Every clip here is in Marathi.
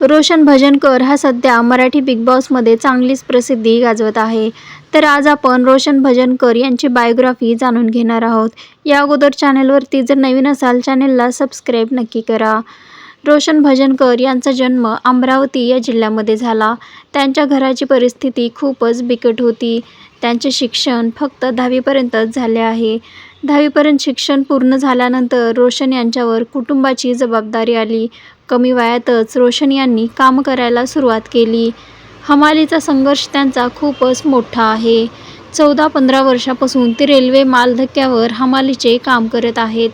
रोशन भजनकर हा सध्या मराठी बिग बॉसमध्ये चांगलीच प्रसिद्धी गाजवत आहे. तर आज आपण रोशन भजनकर यांची बायोग्राफी जाणून घेणार आहोत. या अगोदर चॅनलवरती जर नवीन असाल चॅनलला सबस्क्राईब नक्की करा. रोशन भजनकर यांचा जन्म अमरावती या जिल्ह्यामध्ये झाला. त्यांच्या घराची परिस्थिती खूपच बिकट होती. त्यांचे शिक्षण फक्त 10वीपर्यंतच झाले आहे. 10वीपर्यंत शिक्षण पूर्ण झाल्यानंतर रोशन यांच्यावर कुटुंबाची जबाबदारी आली. कमी वयातच रोशन यांनी काम करायला सुरुवात केली. हमालीचा संघर्ष त्यांचा खूपच मोठा आहे. 14-15 वर्षापासून ते रेल्वे मालधक्क्यावर हमालीचे काम करत आहेत.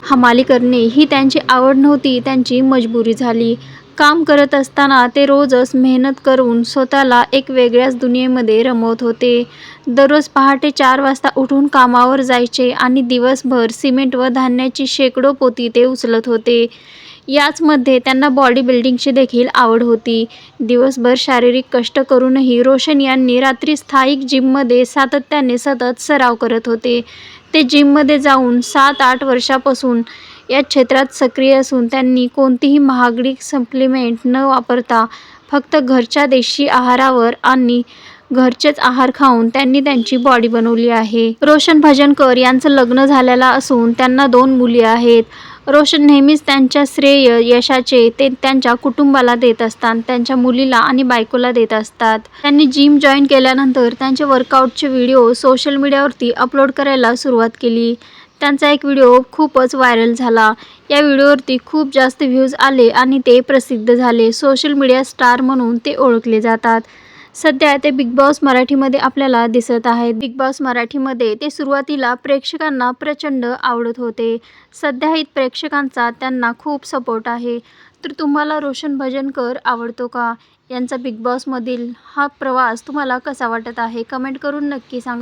हमाली करणे ही त्यांची आवड नव्हती, त्यांची मजबुरी झाली. काम करत असताना ते रोजच मेहनत करून स्वतःला एक वेगळ्याच दुनियेमध्ये रमवत होते. दररोज पहाटे 4 वाजता उठून कामावर जायचे आणि दिवसभर सिमेंट व धान्याची शेकडो पोती ते उचलत होते. याचमध्ये त्यांना बॉडी बिल्डिंगची देखील आवड होती. दिवसभर शारीरिक कष्ट करूनही रोशन यांनी रात्री स्थायिक जिममध्ये सातत्याने सतत सराव करत होते. ते जिममध्ये जाऊन 7-8 वर्षापासून या क्षेत्रात सक्रिय असून त्यांनी कोणतीही महागडी सप्लिमेंट न वापरता फक्त घरच्या देशी आहारावर आणि घरचेच आहार खाऊन त्यांनी त्यांची बॉडी बनवली आहे. रोशन भजनकर यांचं लग्न झालेलं असून त्यांना 2 मुली आहेत. रोशन नेहमीच त्यांच्या श्रेय यशाचे ते त्यांच्या कुटुंबाला देत असतात, त्यांच्या मुलीला आणि बायकोला देत असतात. त्यांनी जिम जॉईन केल्यानंतर त्यांचे वर्कआउटचे व्हिडिओ सोशल मीडियावरती अपलोड करायला सुरुवात केली. त्यांचा एक व्हिडिओ खूपच व्हायरल झाला. या व्हिडिओवरती खूप जास्त व्ह्यूज आले आणि ते प्रसिद्ध झाले. सोशल मीडिया स्टार म्हणून ते ओळखले जातात. सध्या ते बिग बॉस मराठीमध्ये आपल्याला दिसत आहेत. बिग बॉस मराठीमध्ये ते सुरुवातीला प्रेक्षकांना प्रचंड आवडत होते. सध्याही प्रेक्षकांचा त्यांना खूप सपोर्ट आहे. तर तुम्हाला रोशन भजनकर आवडतो का? यांचा बिग बॉसमधील हा प्रवास तुम्हाला कसा वाटत आहे? कमेंट करून नक्की सांगा.